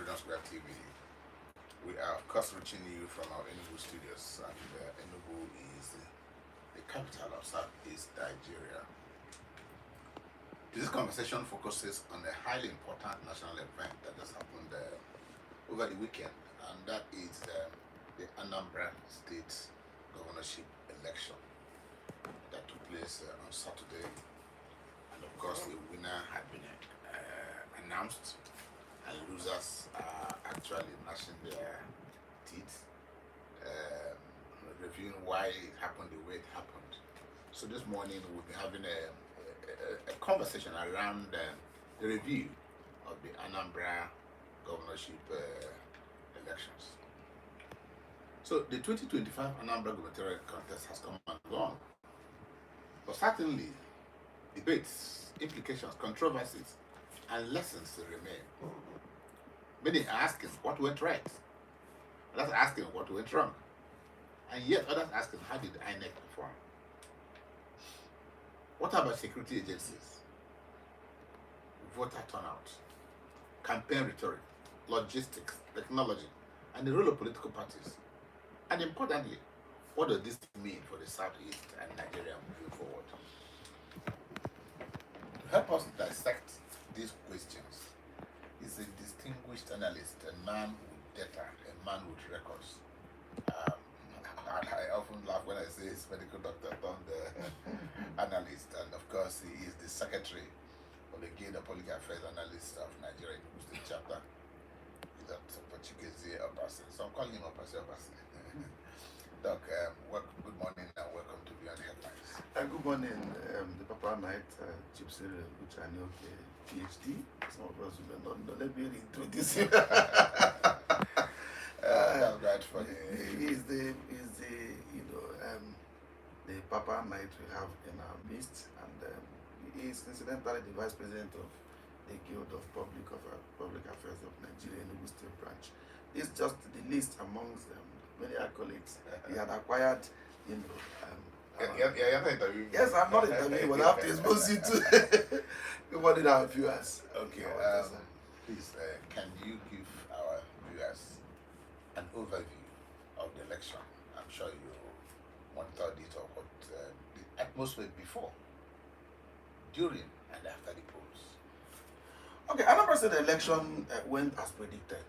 Freedom Square TV. We are, of course, reaching you from our Enugu studios, and Enugu is the capital of Southeast Nigeria. This conversation focuses on a highly important national event that just happened over the weekend, and that is the Anambra State Governorship election that took place on Saturday. And of course, the winner had been announced, and losers are actually gnashing their teeth, reviewing why it happened the way it happened. So this morning we'll be having a conversation around the review of the Anambra governorship elections. So the 2025 Anambra gubernatorial contest has come and gone, but certainly debates, implications, controversies, and lessons remain. Many are asking what went right, others are asking what went wrong, and yet others are asking how did INEC perform? What about security agencies, voter turnout, campaign rhetoric, logistics, technology, and the role of political parties? And importantly, what does this mean for the Southeast and Nigeria moving forward? To help us dissect these questions is a distinguished analyst, a man with data, a man with records. I often laugh when I say he's medical doctor turned analyst, and of course he is the secretary of the Guild of Public Affairs Analysts of Nigeria State Chapter. He's Dr. Chikezie Obasi. So I'm calling him Obasi. Doc, good morning and welcome to Beyond Headlines. Good morning, the Papa Knight, Chikezie Uchanyoke, PhD. Some of us may not know. Let me introduce him. That's right for He's the the Papa Knight we have in our midst, and he is incidentally the Vice President of the Guild of Public Affairs of Nigeria Enugu State Branch. It's just the least amongst many accolades he had acquired, Yes, I'm not interviewing, but I have to expose you to good morning, our viewers. Okay, please, can you give our viewers an overview of the election? I'm sure you monitored it, or what the atmosphere before, during, and after the polls. Okay, Anambra State election went as predicted.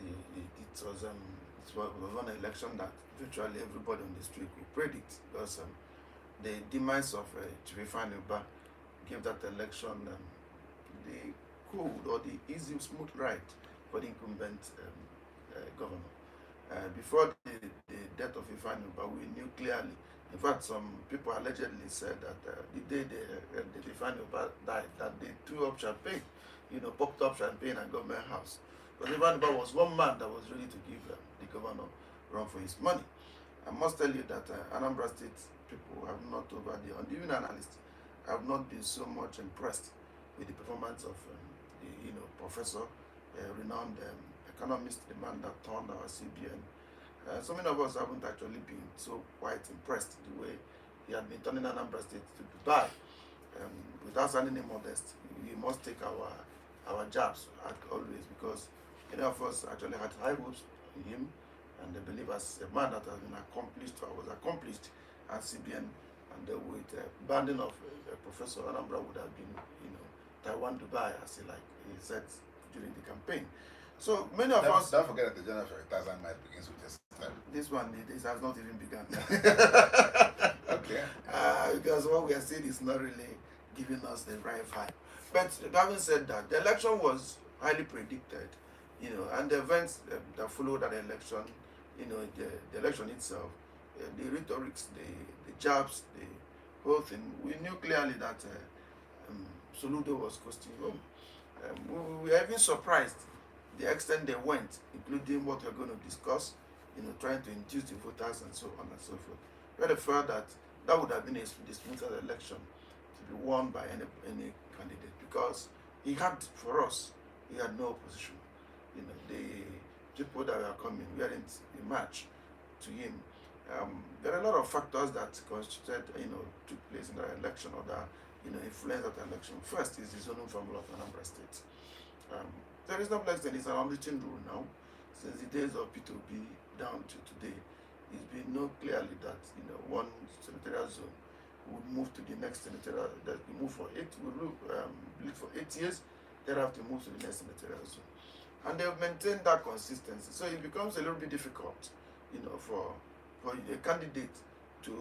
It was one election that virtually everybody on the street could predict, because the demise of Chikezie gave that election the cool or the easy, smooth ride for the incumbent governor. Before the death of Ifeanyi, we knew clearly. In fact, some people allegedly said that the day Ifeanyi died, that they threw up champagne, popped up champagne at government house. Because Ifeanyi was one man that was ready to give the governor run for his money. I must tell you that Anambra State people have not even analysts have not been so much impressed with the performance of the professor, renowned economist, the man that turned our CBN. So many of us haven't actually been so quite impressed the way he had been turning Anambra State to Dubai. Without sounding modest, we must take our jabs always, because many of us actually had high hopes in him, and they believe as a man that has been accomplished, or was accomplished at CBN, and with banding of a professor, Anambra would have been, Taiwan, Dubai, as he said during the campaign. So many of us don't forget that the journey for 1,000 miles begins with a step. This has not even begun. Okay. Because what we are seeing is not really giving us the right vibe. But having said that, the election was highly predicted, and the events that followed that election, the election itself, the rhetorics, the jabs, the whole thing, we knew clearly that Soludo was coasting home. We were even surprised the extent they went, including what we're going to discuss, trying to induce the voters and so on and so forth. We had felt that that would have been the smoothest election to be won by any candidate, because he had no opposition. The people that were coming weren't a match to him. There are a lot of factors that constituted, took place in that election, or that, influenced that election. First is the zoning formula of Anambra State. To a reasonable extent, it's an unwritten rule now. Since the days of P2B down to today, it's been known clearly that one senatorial zone would move to the next senatorial, that we move for lead for 8 years, thereafter move to the next senatorial zone. And they've maintained that consistency. So it becomes a little bit difficult, for a candidate to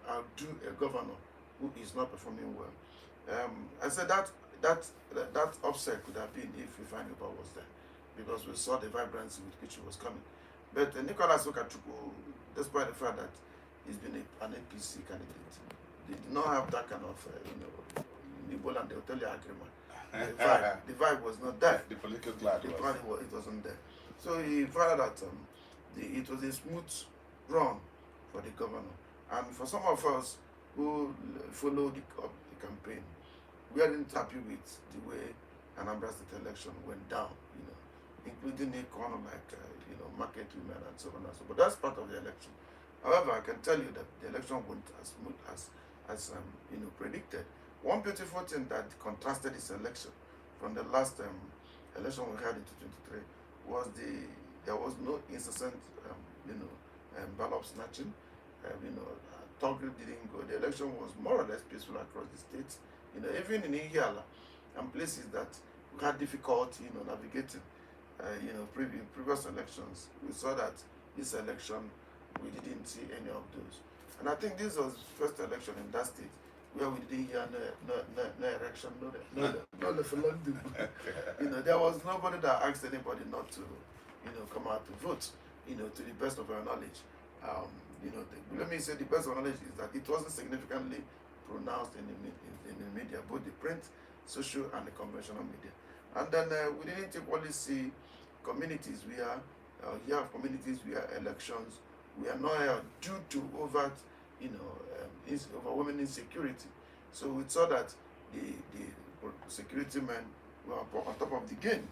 outdo a governor who is not performing well. I said that upset could have been if Ifeanyi was there, because we saw the vibrancy with which he was coming. But Nicholas Okachukwu, despite the fact that he's been an APC candidate, they did not have that kind of, Igbo and they'll tell you agreement. The vibe was not there. The political class it wasn't there. So he found that it was a smooth run for the governor. And for some of us who followed the campaign, we weren't happy with the way Anambra State election went down, including a corner like, market women and so on and so on. But that's part of the election. However, I can tell you that the election went as smooth as predicted. One beautiful thing that contrasted this election from the last election we had in 2023 was there was no incessant, ballot snatching. Talking didn't go. The election was more or less peaceful across the states. Even in Ihiala and places that we had difficulty, navigating. Previous elections, we saw that this election we didn't see any of those. And I think this was first election in that state where we didn't hear no election, no referendum. There was nobody that asked anybody not to, come out to vote, to the best of our knowledge. Let me say the best of our knowledge is that it wasn't significantly pronounced in the media, both the print, social, and the conventional media. And then we didn't equally see communities where, communities where elections were not held due to overt, overwhelming insecurity. So we saw that the security men were on top of the game.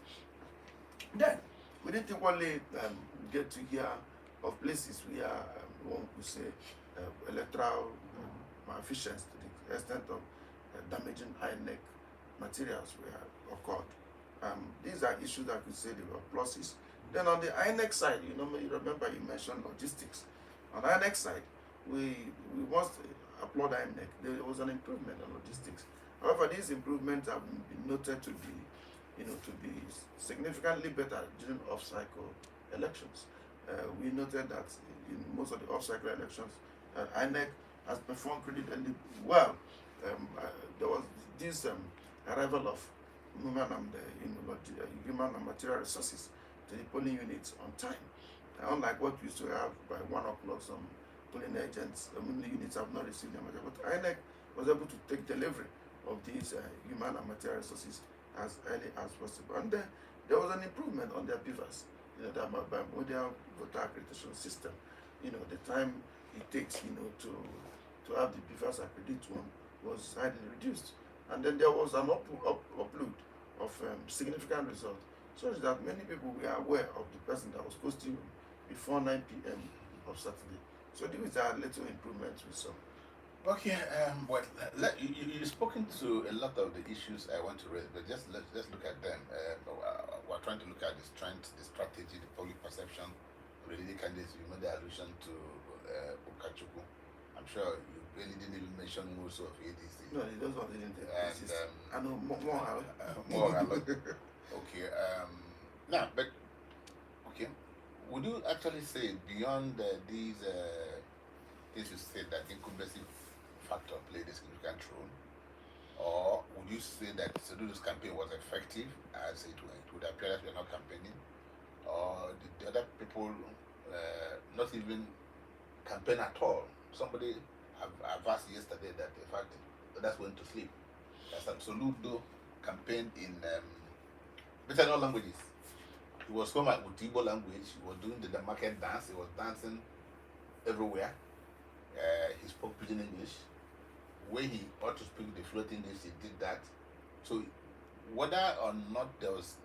Then we didn't equally get to hear of places where one could say electoral malfeasance to the extent of damaging INEC materials were occurred. These are issues that I could say they were pluses. Then on the INEC side, you remember you mentioned logistics. On the INEC side, we must applaud INEC. There was an improvement on logistics. However, these improvements have been noted to be significantly better during off-cycle elections. We noted that in most of the off-cycle elections, INEC has performed creditably well. There was this arrival of human and material resources to the polling units on time. Unlike what we used to have by 1 o'clock, some polling agents, units have not received their material. But INEC was able to take delivery of these human and material resources as early as possible. And then there was an improvement on their beavers, their model voter accreditation system. The time it takes, to have the beavers accredited one was highly reduced. And then there was an upload of significant results, such that many people were aware of the person that was posting before 9 p.m. of Saturday. So these are little improvements we saw. Okay, well, you've spoken to a lot of the issues I want to raise, but let's look at them. We're trying to look at the strength, the strategy, the public perception of the leading candidates. You made the allusion to Okachukwu. I'm sure you really didn't even mention most of ADC. No, those ones didn't. I know more. More. Okay. Now, but okay. Would you actually say beyond these things you said that incumbency factor played a significant role, or would you say that Sedudu's campaign was effective, as it would appear that we are not campaigning, or did the other people not even campaign at all? Somebody have asked yesterday that in fact others went to sleep. That Soludo campaigned in better languages. He was home with Igbo language. He was doing the market dance. He was dancing everywhere. He spoke pidgin English. Where he ought to speak the fluent English, he did that. So whether or not it was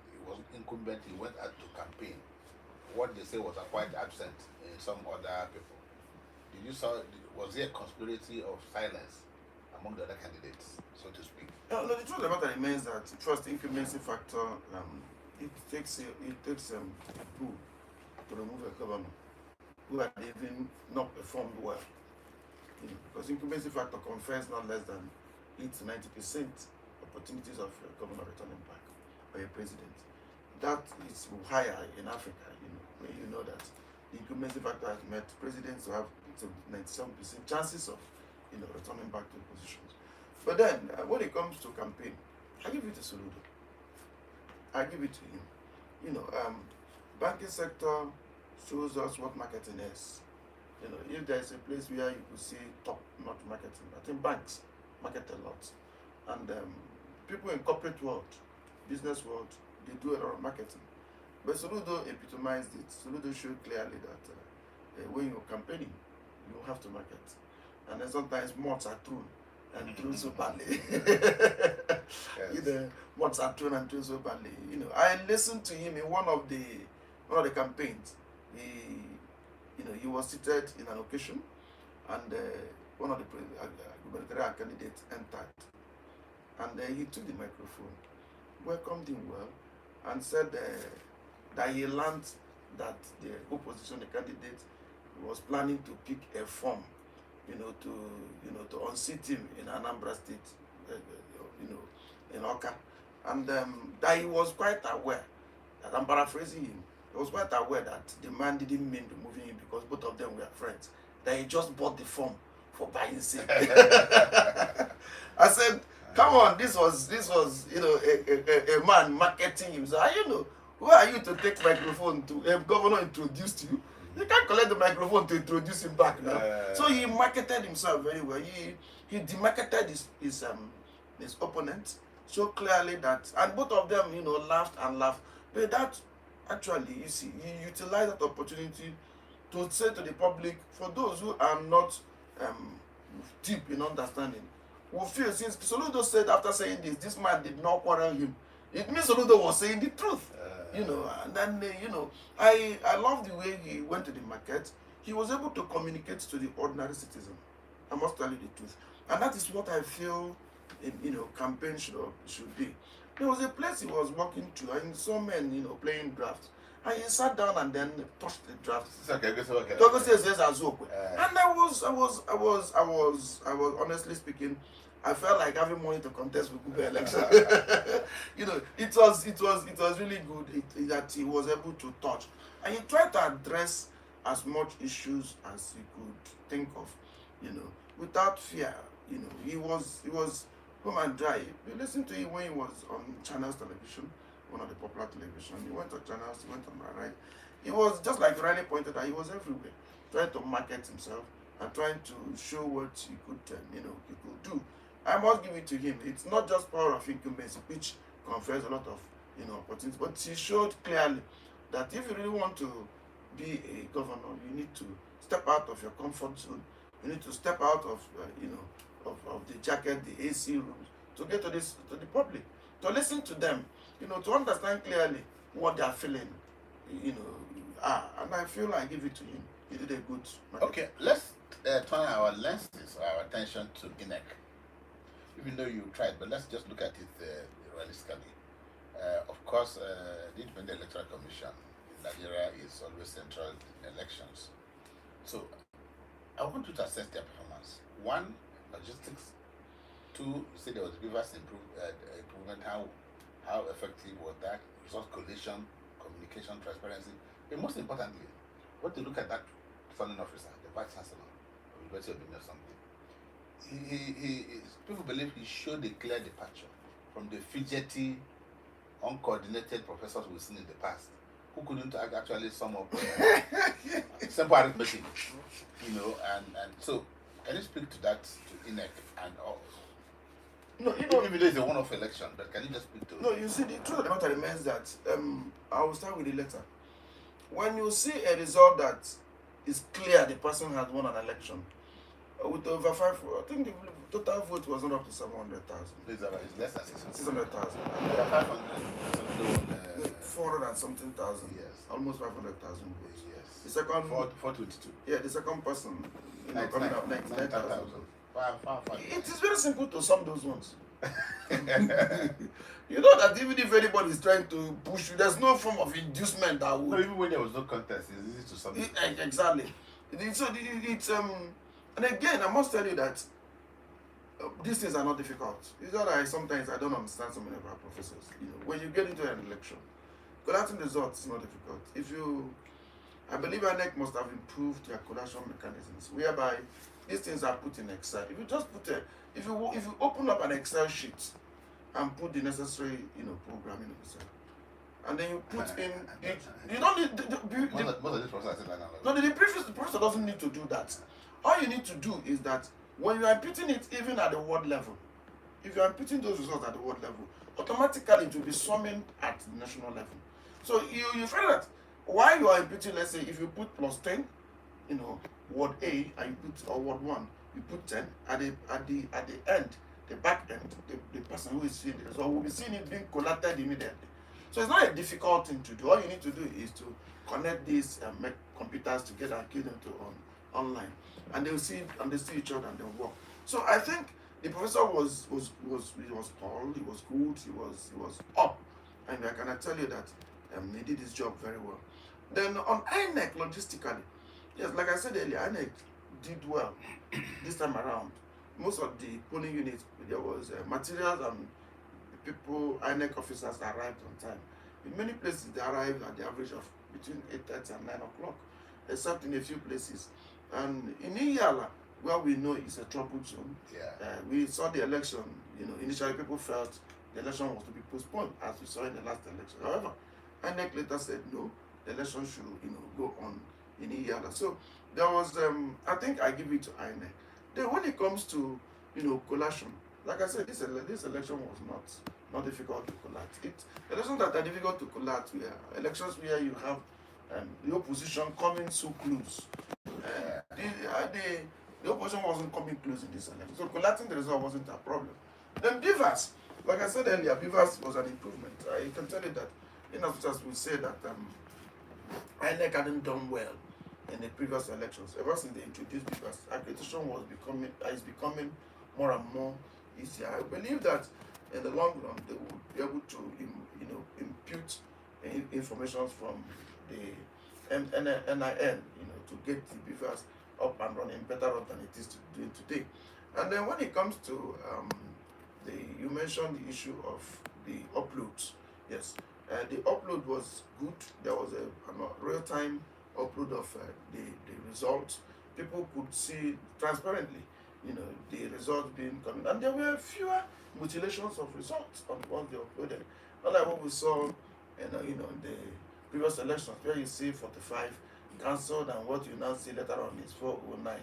incumbent, he went out to campaign. What they say was quite absent in some other people. Was there a conspiracy of silence among the other candidates, so to speak? No, the truth of the matter remains that first incumbency factor it takes a bull to remove a governor who had even not performed well. Because incumbency factor confers not less than 8 to 90% opportunities of a governor returning back or a president. That is higher in Africa, when you know that the incumbency factor has met presidents who have 97% chances of returning back to positions. But then when it comes to campaign, I give it to Soludo. I give it to him. Banking sector shows us what marketing is. If there's a place where you could see top-notch marketing, I think banks market a lot. And people in corporate world, business world, they do a lot of marketing. But Soludo epitomized it. Soludo showed clearly that when you're campaigning, you have to market. And then sometimes mots are thrown and thrown so badly. Yes. Mots are thrown and thrown so badly. I listened to him in one of the campaigns. He was seated in an occasion, and one of the gubernatorial candidates entered, and he took the microphone, welcomed him well, and said that he learned that the opposition, the candidate, was planning to pick a form, to unseat him in Anambra State, in Oka, and that he was quite aware, that I'm paraphrasing him, he was quite aware that the man didn't mean removing him because both of them were friends, that he just bought the form for buying sake. I said, come on, this was a man marketing himself. Who are you to take microphone to a governor introduced you? You can't collect the microphone to introduce him back now. So he marketed himself very well. He demarketed his opponent so clearly that, and both of them, laughed and laughed. But that actually, you see, he utilized that opportunity to say to the public, for those who are not deep in understanding, will feel, since Soludo said after saying this man did not quarrel him, it means Soludo was saying the truth. And then, I love the way he went to the market. He was able to communicate to the ordinary citizen. I must tell you the truth. And that is what I feel, campaign should be. There was a place he was walking to, and saw men, playing drafts. And he sat down and then touched the draft. Okay. And I was honestly speaking, I felt like having money to contest with Google election. It was really good that he was able to touch, and he tried to address as much issues as he could think of, without fear. He was home and dry. You listen to him when he was on Channels Television, one of the popular television. He went to Channels, he went on my right. He was, just like Riley pointed out, he was everywhere, trying to market himself and trying to show what he could, he could do. I must give it to him. It's not just power of incumbency, which confers a lot of, opportunities, but he showed clearly that if you really want to be a governor, you need to step out of your comfort zone. You need to step out of, of the jacket, the AC rooms, to get to the public, to listen to them, to understand clearly what they are feeling, and I feel I give it to him. He did a good market. Okay, let's turn our lenses, our attention to INEC. Even though you tried, but let's just look at it realistically. Of course, the Independent Electoral Commission in Nigeria is always central in elections. So, I want you to assess their performance. One, logistics. Two, you say there was reverse improvement. How effective was that? Resource collation, communication, transparency. But most importantly, what to look at that foreign officer, the Vice Chancellor of the University of Benin or something. People believe he showed a clear departure from the fidgety, uncoordinated professors we've seen in the past, who couldn't actually sum up simple arithmetic, and so can you speak to that, to INEC and all? Even though it's a one-off election, but can you just speak to it? No, you see, the truth of the matter remains that I will start with the letter. When you see a result that is clear the person has won an election, with over 5, I think the total vote was not up to 700,000. It's less than 600,000. 400 and something thousand. Yes. Almost 500,000 votes. Yes. The second 422. Yeah, the second person coming up 99,000. Far. It is very simple to sum those ones. You know that even if anybody is trying to push you, there's no form of inducement that would. No, even when there was no contest, it's easy to submit. Exactly. So it's and again, I must tell you that these things are not difficult. It's not that sometimes I don't understand some of our professors. You know, when you get into an election, collating results is not difficult. I believe INEC must have improved their collation mechanisms, whereby these things are put in Excel. If you just put if you open up an Excel sheet and put the necessary programming in Excel, and then you put in you don't need most of these professors say that. no, the professor doesn't need to do that. All you need to do is that when you are inputting it even at the word level, if you are inputting those results at the word level, automatically it will be summing at the national level. So you find that while you are inputting, let's say if you put plus 10, word A, and you put or word 1, you put 10 at the end, the back end, the person who is seeing the result will be seeing it being collated immediately. So it's not a difficult thing to do. All you need to do is to connect these computers together and give them to online, and they will see it, and they see each other and they'll work. So I think the professor was tall, he was good, he was up, and I can tell you that he did his job very well. Then on INEC logistically, yes, like I said earlier, INEC did well this time around. Most of the polling units, there was materials and people, INEC officers arrived on time. In many places, they arrived at the average of between 8:30 and 9 o'clock, except in a few places. And in Iyala, where we know it's a troubled zone, we saw the election, initially people felt the election was to be postponed, as we saw in the last election. However, INEC later said no, the election should go on in Iyala. So there was, I think I give it to INEC. Then when it comes to collation, like I said, this election was not difficult to collate. Elections that are difficult to collate were elections where you have the opposition coming so close. The opposition wasn't coming close in this election, so collating the result wasn't a problem. Then Beavers, like I said earlier, Beavers was an improvement. I can tell you that in officers will say that INEC hadn't done well in the previous elections. Ever since they introduced Beavers, accreditation is becoming more and more easier. I believe that in the long run they will be able to impute information from the NIN to get the Beavers up and running better up than it is doing today. And then when it comes to you mentioned the issue of the uploads. Yes, the upload was good. There was a real-time upload of the results. People could see transparently, the results being coming, and there were fewer mutilations of results on once they uploaded. Not like what we saw in the previous elections, where you see 45 cancelled, and what you now see later on is 409.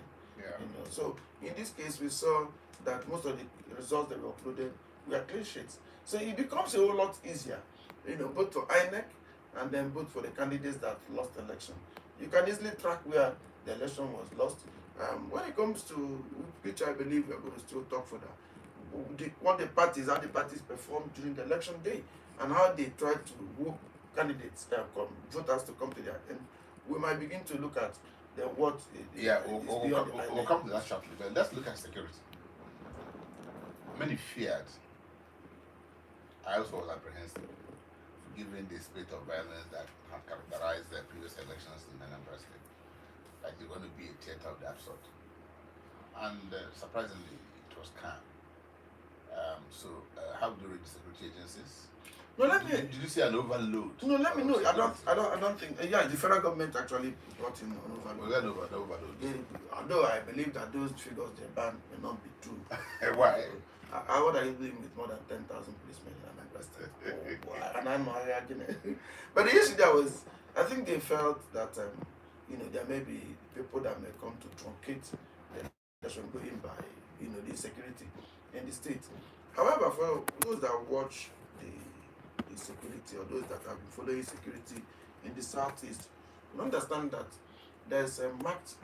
So in this case, we saw that most of the results that were uploaded were clean sheets. So it becomes a whole lot easier, both for INEC and then both for the candidates that lost the election. You can easily track where the election was lost. When it comes to which I believe we're going to still talk further, how the parties performed during the election day, and how they tried to woo candidates, voters to come to their end. We might begin to look at what we'll come to that shortly, but let's look at security. Many feared. I also was apprehensive, given the spate of violence that had characterized the previous elections in Anambra State. Like they're going to be a theater of that sort. And surprisingly, it was calm. How do you read the security agencies? No, Did you see an overload? No, let me know. I don't think. The federal government actually brought in an overload. Was that overload? Although I believe that those figures they banned may not be true. Why? What are you doing with more than 10,000 policemen in Anambra State? And I'm not arguing. But the issue there was, I think they felt that there may be people that may come to truncate the election going by the security in the state. However, for those that watch the security, or those that have been following security in the southeast, you understand that there's a marked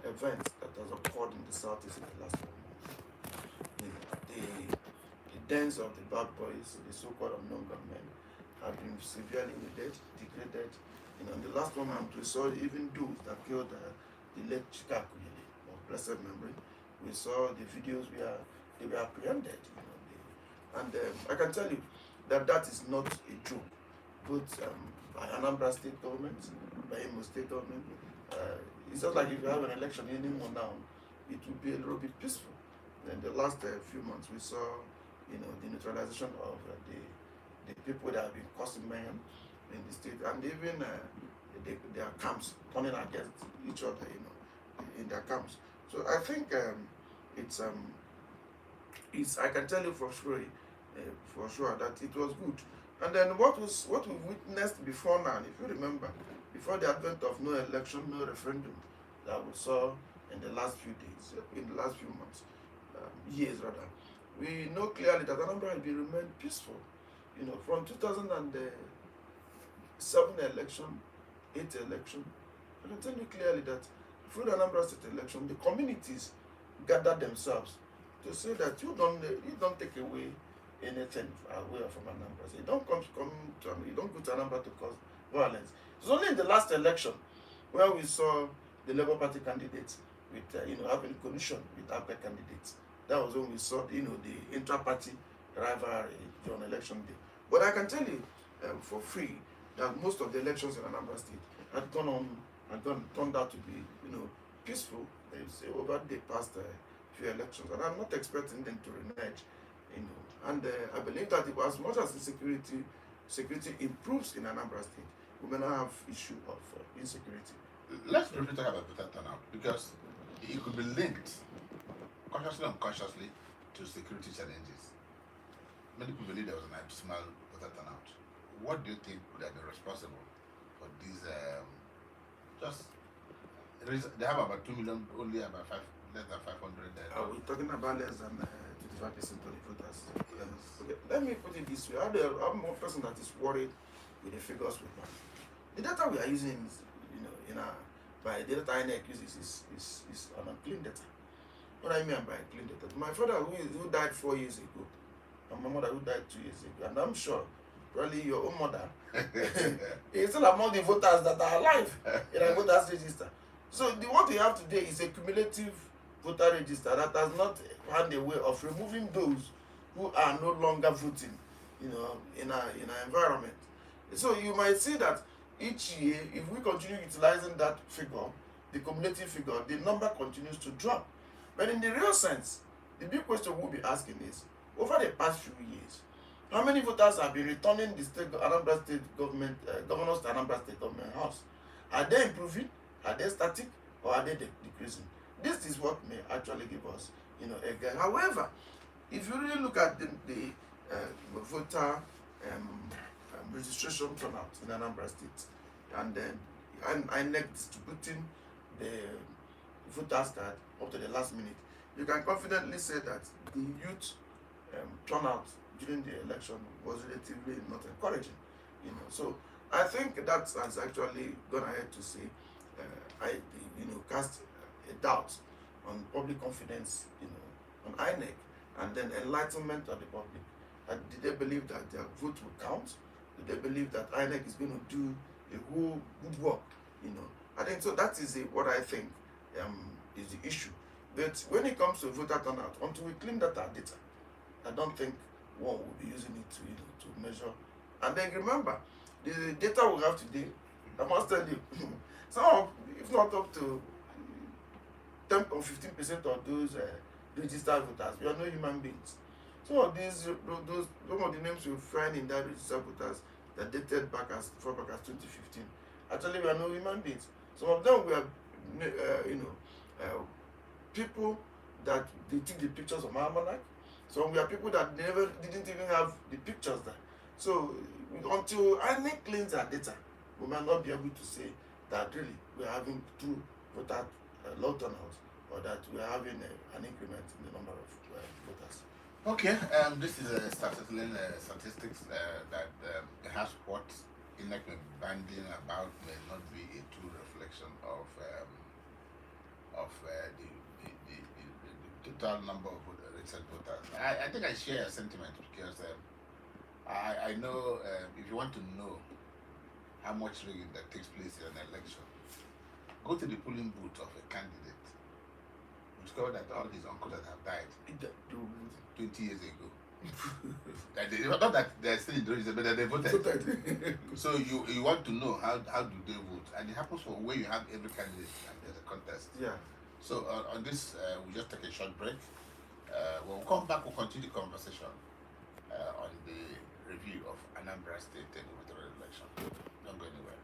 event that has occurred in the southeast in the last 1 month. The dens of the bad boys, the so-called unknown gunmen, have been severely degraded. In the last 1 month, we saw even those that killed the late Chikezie of blessed memory. We saw the videos where they were apprehended. And I can tell you that that is not a joke. Both by Anambra state government, by Imo state government, it's just like if you have an election anymore now, it will be a little bit peaceful. In the last few months, we saw, the neutralization of the people that have been causing mayhem in the state, and even their camps turning against each other, in their camps. So I think it's I can tell you for sure that it was good. And then what we witnessed before now, if you remember, before the advent of no election, no referendum that we saw in the last few days, in the last few months, years rather, we know clearly that Anambra has been remained peaceful. From 2007 election, 8 election, I can tell you clearly that through the Anambra State election, the communities gathered themselves to say that you don't take away anything away from Anambra. So you don't you don't go to Anambra to cause violence. It's only in the last election where we saw the Labour Party candidates with having collusion with other candidates. That was when we saw the intra-party rivalry on election day. But I can tell you for free that most of the elections in Anambra State had turned out to be peaceful. Over the past few elections, and I'm not expecting them to renege. And I believe that as much as security improves in Anambra State, we may not have issue of insecurity. Let's briefly talk about voter turnout, because it could be linked consciously or unconsciously to security challenges. Many people believe there was an abysmal voter turnout. What do you think would have been responsible for these? They have about 2 million, only about less than 500. We're talking about less than 25% of the voters. Okay. Let me put it this way: I'm one person that is worried with the figures we have. The data we are using is, by the data INEC uses is an unclean data. What I mean by clean data? My father who died 4 years ago, and my mother who died 2 years ago, and I'm sure probably your own mother is still among the voters that are alive in a voters register. So what we have today is a cumulative voter register that has not found a way of removing those who are no longer voting, in our environment. So you might see that each year, if we continue utilizing that figure, the cumulative figure, the number continues to drop. But in the real sense, the big question we'll be asking is, over the past few years, how many voters have been returning the Anambra State government, governors to Anambra State government house? Are they improving? Are they static? Or are they decreasing? This is what may actually give us, a guide. However, if you really look at the voter registration turnout in Anambra State, and then INEC distributing the voters card up to the last minute, you can confidently say that the youth turnout during the election was relatively not encouraging. So I think that has actually gone ahead to say, cast a doubt on public confidence, on INEC, and then enlightenment of the public. Did they believe that their vote will count? Did they believe that INEC is going to do a whole good work? I think so. That is what I think is the issue. But when it comes to voter turnout, until we clean that data, I don't think one will be using it to measure. And then remember, the data we have today, I must tell you, some, if not up to 10 or 15% of those registered voters, we are no human beings. Some of some of the names you find in that registered voters that dated back as 2015. Actually, we are no human beings. Some of them were, people that they took the pictures of Almanac. Some were people that didn't even have the pictures there. So until INEC cleans our data, we might not be able to say that really we are having true voter low turnout, or that we are having an increment in the number of voters. Okay, this is a statistics that perhaps what INEC may be banding about may not be a true reflection of the total number of registered voters. I think I share a sentiment, because I know if you want to know how much rigging that takes place in an election, go to the polling booth of a candidate. You discover that all his uncles that have died 20 years ago Not that they're still in the register, but that they voted. Voted. So you want to know how do they vote, and it happens for where you have every candidate and there's a contest. Yeah. So on this, we'll just take a short break. When we come back, we'll continue the conversation on the review of Anambra State gubernatorial election. Don't go anywhere.